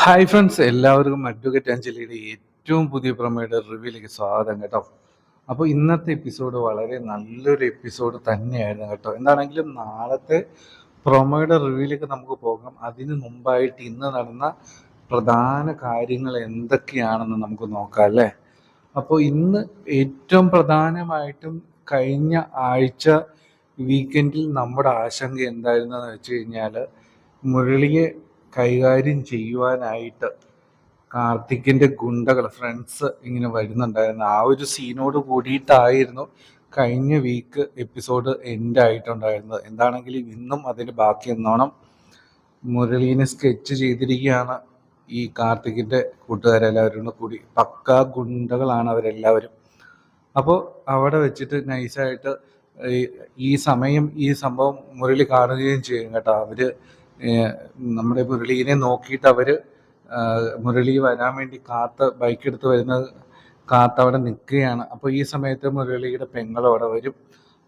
Hi friends, എല്ലാവർക്കും advocate അഞ്ജലിയുടെ ഏറ്റവും പുതിയ പ്രൊമോയുടെ റിവ്യൂയിലേക്ക് സ്വാഗതം കേട്ടോ. അപ്പോൾ ഇന്നത്തെ എപ്പിസോഡ് വളരെ നല്ലൊരു എപ്പിസോഡ് തന്നെയായിരുന്നു കേട്ടോ. എന്താണെങ്കിലും നാളത്തെ പ്രൊമോയുടെ റിവ്യൂയിലേക്ക് നമുക്ക് പോകാം. അതിന് മുമ്പായിട്ട് ഇന്ന് നടന്ന പ്രധാന കാര്യങ്ങൾ എന്തൊക്കെയാണെന്ന് നമുക്ക് നോക്കാം അല്ലേ. അപ്പോൾ ഇന്ന് ഏറ്റവും പ്രധാനമായിട്ടും കഴിഞ്ഞ ആഴ്ച വീക്കെൻഡിൽ നമ്മുടെ ആശങ്ക എന്തായിരുന്നെന്ന് വെച്ച് കഴിഞ്ഞാൽ, മുരളിയെ കൈകാര്യം ചെയ്യുവാനായിട്ട് കാർത്തിക്കിൻ്റെ ഗുണ്ടകൾ ഫ്രണ്ട്സ് ഇങ്ങനെ വരുന്നുണ്ടായിരുന്നു. ആ ഒരു സീനോട് കൂടിയിട്ടായിരുന്നു കഴിഞ്ഞ വീക്ക് എപ്പിസോഡ് എൻഡ് ആയിട്ടുണ്ടായിരുന്നത്. എന്താണെങ്കിലും ഇന്നും അതിന് ബാക്കി എന്നോണം മുരളീനെ സ്കെച്ച് ചെയ്തിരിക്കുകയാണ് ഈ കാർത്തിക്കിൻ്റെ കൂട്ടുകാരെല്ലാവരും കൂടി. പക്കാ ഗുണ്ടകളാണ് അവരെല്ലാവരും. അപ്പോൾ അവിടെ വെച്ചിട്ട് നൈസായിട്ട് ഈ സംഭവം മുരളി കാണുകയും ചെയ്യും കേട്ടോ. അവർ നമ്മുടെ മുരളീനെ നോക്കിയിട്ട് അവർ മുരളി വരാൻ വേണ്ടി ബൈക്ക് എടുത്ത് വരുന്നത് അവിടെ നിൽക്കുകയാണ്. അപ്പോൾ ഈ സമയത്ത് മുരളിയുടെ പെങ്ങൾ അവിടെ വരും.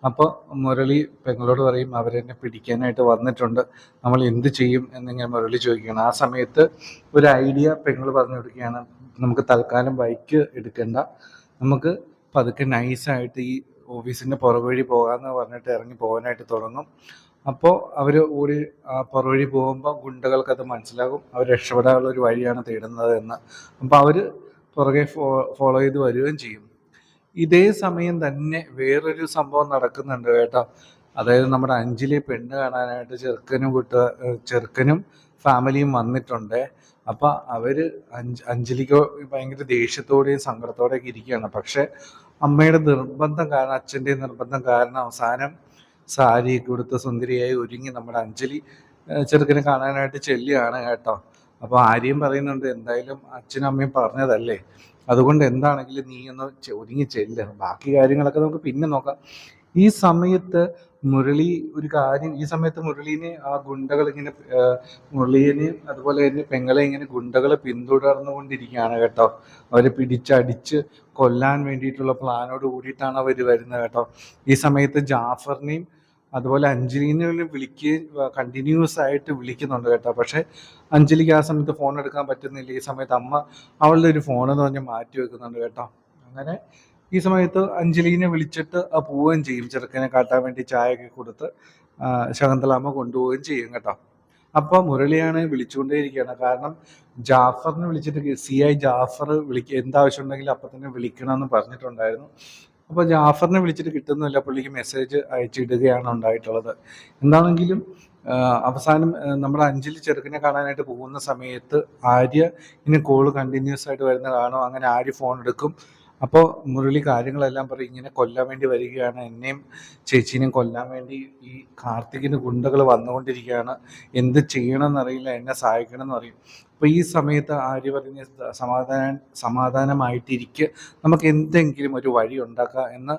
അപ്പോൾ മുരളി പെങ്ങളോട് പറയും, അവരെന്നെ പിടിക്കാനായിട്ട് വന്നിട്ടുണ്ട്, നമ്മൾ എന്ത് ചെയ്യും എന്നിങ്ങനെ മുരളി ചോദിക്കുകയാണ്. ആ സമയത്ത് ഒരു ഐഡിയ പെങ്ങൾ പറഞ്ഞു കൊടുക്കുകയാണ്, നമുക്ക് തൽക്കാലം ബൈക്ക് എടുക്കണ്ട, നമുക്ക് പതുക്കെ നൈസായിട്ട് ഈ ഓഫീസിൻ്റെ പുറവഴി പോകാമെന്ന് പറഞ്ഞിട്ട് ഇറങ്ങി പോകാനായിട്ട് തുടങ്ങും. അപ്പോൾ അവർ ഓടി പുറവഴി പോകുമ്പോൾ ഗുണ്ടകൾക്ക് അത് മനസ്സിലാകും, അവർ രക്ഷപ്പെടാനുള്ള ഒരു വഴിയാണ് തേടുന്നത് എന്ന്. അപ്പോൾ അവർ പുറകെ ഫോളോ ചെയ്ത് വരികയും ചെയ്യും. ഇതേ സമയം തന്നെ വേറൊരു സംഭവം നടക്കുന്നുണ്ട് കേട്ടോ. അതായത് നമ്മുടെ അഞ്ജലി പെണ്ണ് കാണാനായിട്ട് ചെറുക്കനും ഫാമിലിയും വന്നിട്ടുണ്ട്. അപ്പം അവർ അഞ്ജലിക്ക് ഭയങ്കര ദേഷ്യത്തോടെയും സങ്കടത്തോടെയൊക്കെ ഇരിക്കുകയാണ്. പക്ഷെ അമ്മയുടെ നിർബന്ധം കാരണം, അച്ഛൻ്റെ നിർബന്ധം കാരണം അവസാനം സാരിയൊക്കെ കൊടുത്ത് സുന്ദരിയായി ഒരുങ്ങി നമ്മുടെ അഞ്ജലി ചെറുക്കനെ കാണാനായിട്ട് ചെല്ലുകയാണ് കേട്ടോ. അപ്പോൾ ആര്യം പറയുന്നുണ്ട്, എന്തായാലും അച്ഛനും അമ്മയും പറഞ്ഞതല്ലേ, അതുകൊണ്ട് എന്താണെങ്കിലും നീ ഒന്ന് ഒരുങ്ങി ചെല്ലുക, ബാക്കി കാര്യങ്ങളൊക്കെ നമുക്ക് പിന്നെ നോക്കാം. ഈ സമയത്ത് മുരളീനെ ആ ഗുണ്ടകൾ ഇങ്ങനെ മുരളീനെയും അതുപോലെ തന്നെ പെങ്ങളെ ഇങ്ങനെ ഗുണ്ടകൾ പിന്തുടർന്നുകൊണ്ടിരിക്കുകയാണ് കേട്ടോ. അവരെ പിടിച്ചടിച്ച് കൊല്ലാൻ വേണ്ടിയിട്ടുള്ള പ്ലാനോട് കൂടിയിട്ടാണ് അവർ വരുന്നത് കേട്ടോ. ഈ സമയത്ത് ജാഫറിനെയും അതുപോലെ അഞ്ജലിനെ കണ്ടിന്യൂസ് ആയിട്ട് വിളിക്കുന്നുണ്ട് കേട്ടോ. പക്ഷെ അഞ്ജലിക്ക് ആ സമയത്ത് ഫോൺ എടുക്കാൻ പറ്റുന്നില്ല. ഈ സമയത്ത് അമ്മ അവളുടെ ഒരു ഫോണെന്ന് പറഞ്ഞ് മാറ്റി വെക്കുന്നുണ്ട് കേട്ടോ. അങ്ങനെ ഈ സമയത്ത് അഞ്ജലിനെ വിളിച്ചിട്ട് പോവുകയും ചെയ്യും. ചെറുക്കനെ കാട്ടാൻ വേണ്ടി ചായയൊക്കെ കൊടുത്ത് ശകുന്തളാമ്മ കൊണ്ടുപോവുകയും ചെയ്യും കേട്ടോ. അപ്പോൾ മുരളിയാണ് വിളിച്ചുകൊണ്ടേയിരിക്കുകയാണ്. കാരണം ജാഫറിനെ വിളിച്ചിട്ട് CI ജാഫർ എന്താവശ്യം ഉണ്ടെങ്കിലും അപ്പം തന്നെ വിളിക്കണമെന്ന് പറഞ്ഞിട്ടുണ്ടായിരുന്നു. അപ്പോൾ ജാഫറിനെ വിളിച്ചിട്ട് കിട്ടുന്നില്ല, പുള്ളിക്ക് മെസ്സേജ് അയച്ചിടുകയാണ് ഉണ്ടായിട്ടുള്ളത്. എന്താണെങ്കിലും അവസാനം നമ്മുടെ അഞ്ജലി ചെറുക്കനെ കാണാനായിട്ട് പോകുന്ന സമയത്ത് ആര്യ ഇനി കോള് കണ്ടിന്യൂസ് ആയിട്ട് വരുന്ന കാണും. അങ്ങനെ ആര്യ ഫോൺ എടുക്കും. അപ്പോൾ മുരളി കാര്യങ്ങളെല്ലാം പറയും, ഇങ്ങനെ കൊല്ലാൻ വേണ്ടി വരികയാണ്, എന്നെയും ചേച്ചീനെയും കൊല്ലാൻ വേണ്ടി ഈ കാർത്തികിന് ഗുണ്ടകൾ വന്നുകൊണ്ടിരിക്കുകയാണ്, എന്ത് ചെയ്യണമെന്നറിയില്ല, എന്നെ സഹായിക്കണമെന്ന് പറയും. അപ്പോൾ ഈ സമയത്ത് ആര്യ പറഞ്ഞ് സമാധാനമായിട്ടിരിക്കുക, നമുക്ക് എന്തെങ്കിലും ഒരു വഴി ഉണ്ടാക്കാം എന്ന്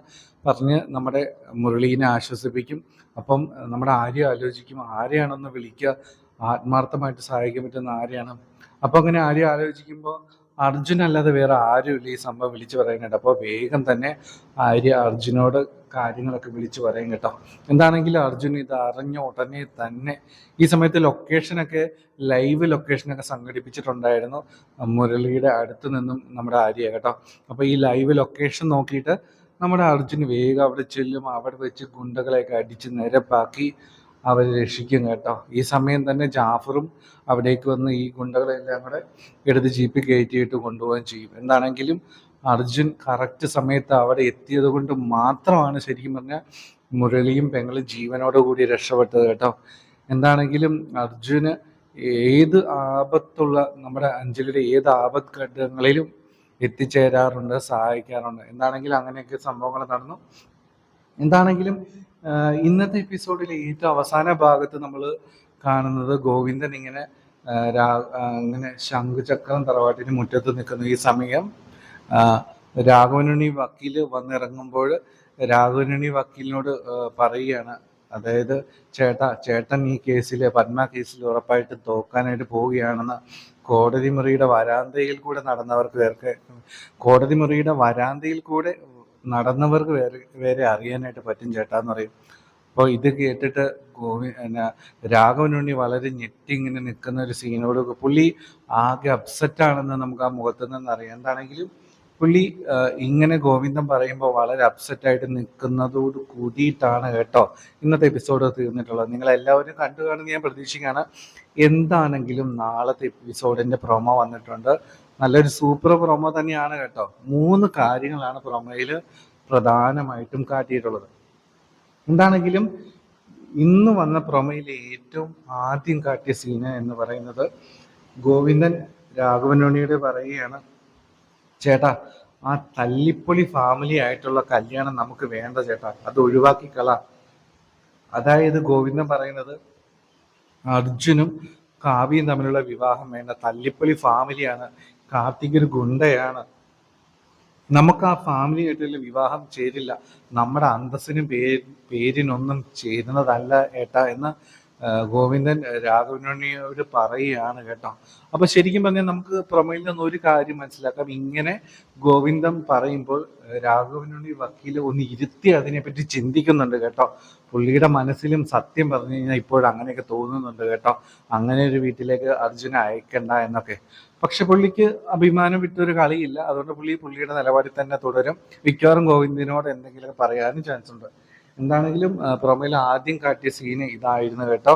പറഞ്ഞ് നമ്മുടെ മുരളീനെ ആശ്വസിപ്പിക്കും. അപ്പം നമ്മുടെ ആര്യ ആലോചിക്കും, ആരെയാണെന്ന് വിളിക്കുക, ആത്മാർത്ഥമായിട്ട് സഹായിക്കാൻ പറ്റുന്ന ആരെയാണ്. അപ്പോൾ അങ്ങനെ ആര്യ ആലോചിക്കുമ്പോൾ അർജുൻ അല്ലാതെ വേറെ ആരുമില്ല ഈ സംഭവം വിളിച്ചു പറയാനായിട്ട്. അപ്പോൾ വേഗം തന്നെ ആര്യ അർജുനോട് കാര്യങ്ങളൊക്കെ വിളിച്ചു പറയും കേട്ടോ. എന്താണെങ്കിലും അർജുൻ ഇത് അറിഞ്ഞ ഉടനെ തന്നെ ഈ സമയത്ത് ലൈവ് ലൊക്കേഷനൊക്കെ സംഘടിപ്പിച്ചിട്ടുണ്ടായിരുന്നു മുരളിയുടെ അടുത്ത് നിന്നും നമ്മുടെ ആര്യ കേട്ടോ. അപ്പോൾ ഈ ലൈവ് ലൊക്കേഷൻ നോക്കിയിട്ട് നമ്മുടെ അർജുൻ വേഗം അവിടെ ചെല്ലും. അവിടെ വെച്ച് ഗുണ്ടകളെയൊക്കെ അടിച്ച് നിരപ്പാക്കി അവർ രക്ഷിക്കും കേട്ടോ. ഈ സമയം തന്നെ ജാഫറും അവിടേക്ക് വന്ന് ഈ ഗുണ്ടകളെല്ലാം കൂടെ എടുത്ത് ജീപ്പിൽ കയറ്റിയിട്ട് കൊണ്ടുപോവുകയും ചെയ്യും. എന്താണെങ്കിലും അർജുൻ കറക്റ്റ് സമയത്ത് അവിടെ എത്തിയത് കൊണ്ട് മാത്രമാണ് ശരിക്കും പറഞ്ഞാൽ മുരളിയും പെങ്ങളും ജീവനോടുകൂടി രക്ഷപ്പെട്ടത് കേട്ടോ. എന്താണെങ്കിലും അർജുന് നമ്മുടെ അഞ്ജലിയുടെ ഏത് ആപത്ത് ഘട്ടങ്ങളിലും എത്തിച്ചേരാറുണ്ട്, സഹായിക്കാറുണ്ട്. എന്താണെങ്കിലും അങ്ങനെയൊക്കെ സംഭവങ്ങൾ നടന്നു. എന്താണെങ്കിലും ഇന്നത്തെ എപ്പിസോഡിൽ ഏറ്റവും അവസാന ഭാഗത്ത് നമ്മൾ കാണുന്നത് ഗോവിന്ദൻ ഇങ്ങനെ ശംഖുചക്രം തറവാട്ടിന് മുറ്റത്ത് നിൽക്കുന്നു. ഈ സമയം രാഘവനുണ്ണി വക്കീൽ വന്നിറങ്ങുമ്പോൾ രാഘവനുണ്ണി വക്കീലിനോട് പറയുകയാണ്, അതായത് ചേട്ടൻ ഈ കേസിൽ പത്മ കേസിൽ ഉറപ്പായിട്ട് തോക്കാനായിട്ട് പോവുകയാണെന്ന് കോടതി മുറിയുടെ വരാന്തയിൽ കൂടെ നടന്നവർക്ക് വേറെ അറിയാനായിട്ട് പറ്റും ചേട്ടാന്ന് പറയും. അപ്പോൾ ഇത് കേട്ടിട്ട് രാഘവനുണ്ണി വളരെ ഞെട്ടി ഇങ്ങനെ നിൽക്കുന്ന ഒരു സീനോട് പുള്ളി ആകെ അപ്സെറ്റ് ആണെന്ന് നമുക്ക് ആ മുഖത്തു നിന്ന് അറിയാം. എന്താണെങ്കിലും പുള്ളി ഇങ്ങനെ ഗോവിന്ദൻ പറയുമ്പോൾ വളരെ അപ്സെറ്റ് ആയിട്ട് നിൽക്കുന്നതോട് കൂടിയിട്ടാണ് കേട്ടോ ഇന്നത്തെ എപ്പിസോഡ് തീർന്നിട്ടുള്ളത്. നിങ്ങൾ എല്ലാവരും കണ്ടു കാണുമെന്ന് ഞാൻ പ്രതീക്ഷിക്കുകയാണ്. എന്താണെങ്കിലും നാളത്തെ എപ്പിസോഡിന്റെ പ്രൊമോ വന്നിട്ടുണ്ട്. നല്ലൊരു സൂപ്പർ പ്രൊമോ തന്നെയാണ് കേട്ടോ. 3 കാര്യങ്ങളാണ് പ്രൊമോയിൽ പ്രധാനമായിട്ടും കാട്ടിയിട്ടുള്ളത്. എന്താണെങ്കിലും ഇന്ന് വന്ന പ്രൊമോയിൽ ഏറ്റവും ആദ്യം കാട്ടിയ സീന് എന്ന് പറയുന്നത് ഗോവിന്ദൻ രാഘവനുണ്ണിയോട് പറയുകയാണ്, ചേട്ടാ ആ തല്ലിപ്പൊളി ഫാമിലി ആയിട്ടുള്ള കല്യാണം നമുക്ക് വേണ്ട ചേട്ടാ, അത് ഒഴിവാക്കിക്കള. അതായത് ഗോവിന്ദൻ പറയുന്നത് അർജുനും കാവ്യയും തമ്മിലുള്ള വിവാഹം വേണ്ട, തല്ലിപ്പൊളി ഫാമിലിയാണ്, കാർത്തിക് ഒരു ഗുണ്ടയാണ്, നമുക്ക് ആ ഫാമിലി ആയിട്ടുള്ള വിവാഹം ചേരില്ല, നമ്മുടെ അന്തസ്സിനും പേരിനൊന്നും ചേരുന്നതല്ല ഏട്ടാ എന്ന് ഗോവിന്ദൻ രാഘവനുണ്ണിയോട് പറയുകയാണ് കേട്ടോ. അപ്പൊ ശരിക്കും പറഞ്ഞാൽ നമുക്ക് പ്രൊമോയിൽ നിന്ന് ഒരു കാര്യം മനസ്സിലാക്കാം. ഇങ്ങനെ ഗോവിന്ദൻ പറയുമ്പോൾ രാഘവനുണ്ണി വക്കീല് ഒന്ന് ഇരുത്തി അതിനെപ്പറ്റി ചിന്തിക്കുന്നുണ്ട് കേട്ടോ. പുള്ളിയുടെ മനസ്സിലും സത്യം പറഞ്ഞു കഴിഞ്ഞാൽ ഇപ്പോഴും അങ്ങനെയൊക്കെ തോന്നുന്നുണ്ട് കേട്ടോ, അങ്ങനെ ഒരു വീട്ടിലേക്ക് അർജുന അയക്കണ്ട എന്നൊക്കെ. പക്ഷെ പുള്ളിക്ക് അഭിമാനം വിട്ടൊരു കളിയില്ല. അതുകൊണ്ട് പുള്ളിയുടെ നിലപാടിൽ തന്നെ തുടരും. മിക്കവാറും ഗോവിന്ദനോട് എന്തെങ്കിലും പറയാനും ചാൻസ് ഉണ്ട്. എന്താണെങ്കിലും പ്രൊമോയിൽ ആദ്യം കാട്ടിയ സീന് ഇതായിരുന്നു കേട്ടോ.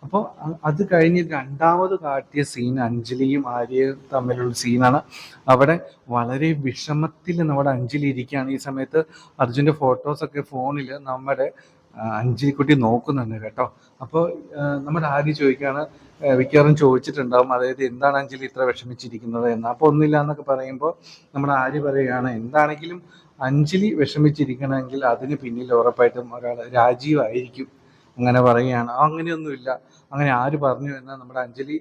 അപ്പോൾ അത് കഴിഞ്ഞ് രണ്ടാമത് കാട്ടിയ സീൻ അഞ്ജലിയും ആര്യയും തമ്മിലുള്ള സീനാണ്. അവിടെ വളരെ വിഷമത്തിൽ നമ്മുടെ അഞ്ജലി ഇരിക്കുകയാണ്. ഈ സമയത്ത് അർജുൻ്റെ ഫോട്ടോസൊക്കെ ഫോണിൽ നമ്മുടെ അഞ്ജലിക്കുട്ടി നോക്കുന്നുണ്ട് കേട്ടോ. അപ്പോൾ നമ്മുടെ ആര്യ ചോദിക്കുകയാണ്, മിക്കവാറും ചോദിച്ചിട്ടുണ്ടാവും, അതായത് എന്താണ് അഞ്ജലി ഇത്ര വിഷമിച്ചിരിക്കുന്നത് എന്ന്. അപ്പോൾ ഒന്നുമില്ല എന്നൊക്കെ പറയുമ്പോൾ നമ്മുടെ ആര്യ പറയുകയാണ്, എന്താണെങ്കിലും അഞ്ജലി വിഷമിച്ചിരിക്കണമെങ്കിൽ അതിന് പിന്നിൽ ഉറപ്പായിട്ടും ഒരാൾ രാജീവ് ആയിരിക്കും. അങ്ങനെ പറയുകയാണ്. അങ്ങനെയൊന്നുമില്ല, അങ്ങനെ ആര് പറഞ്ഞു എന്ന് നമ്മുടെ അഞ്ജലി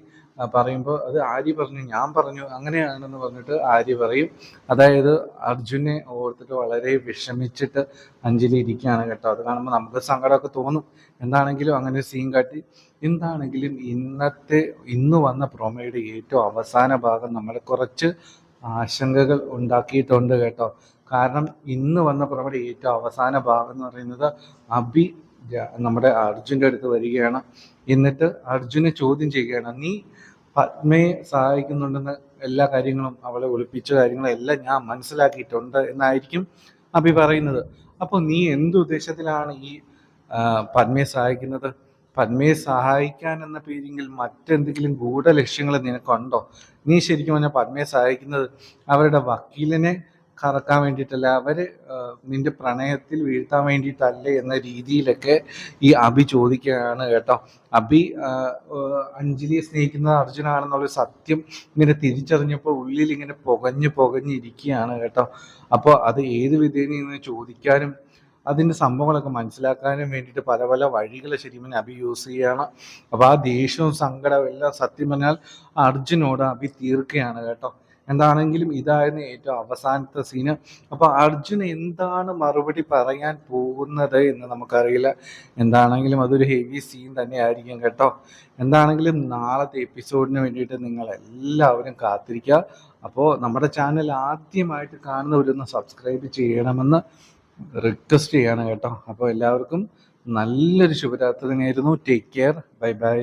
പറയുമ്പോൾ അത് ആര്യ പറഞ്ഞു, ഞാൻ പറഞ്ഞു, അങ്ങനെയാണെന്ന് പറഞ്ഞിട്ട് ആര്യ പറയും. അതായത് അർജുനെ ഓർത്തിട്ട് വളരെ വിഷമിച്ചിട്ട് അഞ്ജലി ഇരിക്കുകയാണ് കേട്ടോ. അത് കാണുമ്പോൾ നമുക്ക് സങ്കടമൊക്കെ തോന്നും. എന്താണെങ്കിലും അങ്ങനെ സീൻ കാട്ടി. എന്താണെങ്കിലും ഇന്ന് വന്ന പ്രൊമോയുടെ ഏറ്റവും അവസാന ഭാഗം നമ്മളെ കുറച്ച് ആശങ്കകൾ ഉണ്ടാക്കിയിട്ടുണ്ട് കേട്ടോ. കാരണം ഇന്ന് വന്ന പ്രൊമോയുടെ ഏറ്റവും അവസാന ഭാഗം എന്ന് പറയുന്നത് അഭി നമ്മുടെ അർജുൻ്റെ അടുത്ത് വരികയാണ്. എന്നിട്ട് അർജുനെ ചോദ്യം ചെയ്യുകയാണ്, നീ പത്മയെ സഹായിക്കുന്നുണ്ടെന്ന് എല്ലാ കാര്യങ്ങളും, അവളെ ഒളിപ്പിച്ച കാര്യങ്ങളും എല്ലാം ഞാൻ മനസ്സിലാക്കിയിട്ടുണ്ട് എന്നായിരിക്കും അഭി പറയുന്നത്. അപ്പോൾ നീ എന്തുദ്ദേശത്തിലാണ് ഈ പത്മയെ സഹായിക്കുന്നത്? പത്മയെ സഹായിക്കാൻ എന്ന പേരെങ്കിൽ മറ്റെന്തെങ്കിലും ഗൂഢലക്ഷ്യങ്ങൾ നിനക്കുണ്ടോ? നീ ശരിക്കും പറഞ്ഞാൽ പത്മയെ സഹായിക്കുന്നത് അവരുടെ വക്കീലിനെ കറക്കാൻ വേണ്ടിയിട്ടല്ല, അവര് നിന്റെ പ്രണയത്തിൽ വീഴ്ത്താൻ വേണ്ടിയിട്ടല്ലേ എന്ന രീതിയിലൊക്കെ ഈ അഭി ചോദിക്കുകയാണ് കേട്ടോ. അഭി അഞ്ജലിയെ സ്നേഹിക്കുന്നത് അർജുനാണെന്നുള്ള സത്യം ഇങ്ങനെ തിരിച്ചറിഞ്ഞപ്പോൾ ഉള്ളിൽ ഇങ്ങനെ പുകഞ്ഞിരിക്കുകയാണ് കേട്ടോ. അപ്പോൾ അത് ഏത് വിധേന ഇങ്ങനെ ചോദിക്കാനും അതിൻ്റെ സംഭവങ്ങളൊക്കെ മനസ്സിലാക്കാനും വേണ്ടിയിട്ട് പല പല വഴികൾ ശരിക്കും അഭി യൂസ് ചെയ്യുകയാണ്. അപ്പോൾ ആ ദേഷ്യവും സങ്കടവും എല്ലാം സത്യം പറഞ്ഞാൽ അർജുനോട് അഭി തീർക്കുകയാണ് കേട്ടോ. എന്താണെങ്കിലും ഇതായിരുന്നു ഏറ്റവും അവസാനത്തെ സീന്. അപ്പോൾ അർജുൻ എന്താണ് മറുപടി പറയാൻ പോകുന്നത് എന്ന് നമുക്കറിയില്ല. എന്താണെങ്കിലും അതൊരു ഹെവി സീൻ തന്നെ ആയിരിക്കും കേട്ടോ. എന്താണെങ്കിലും നാളത്തെ എപ്പിസോഡിന് വേണ്ടിയിട്ട് നിങ്ങൾ എല്ലാവരും കാത്തിരിക്കുക. അപ്പോൾ നമ്മുടെ ചാനൽ ആദ്യമായിട്ട് കാണുന്നവരൊന്ന് സബ്സ്ക്രൈബ് ചെയ്യണമെന്ന് റിക്വസ്റ്റ് ചെയ്യാണ് കേട്ടോ. അപ്പോൾ എല്ലാവർക്കും നല്ലൊരു ശുഭരാത്രി നേരുന്നു. Take care. Bye bye.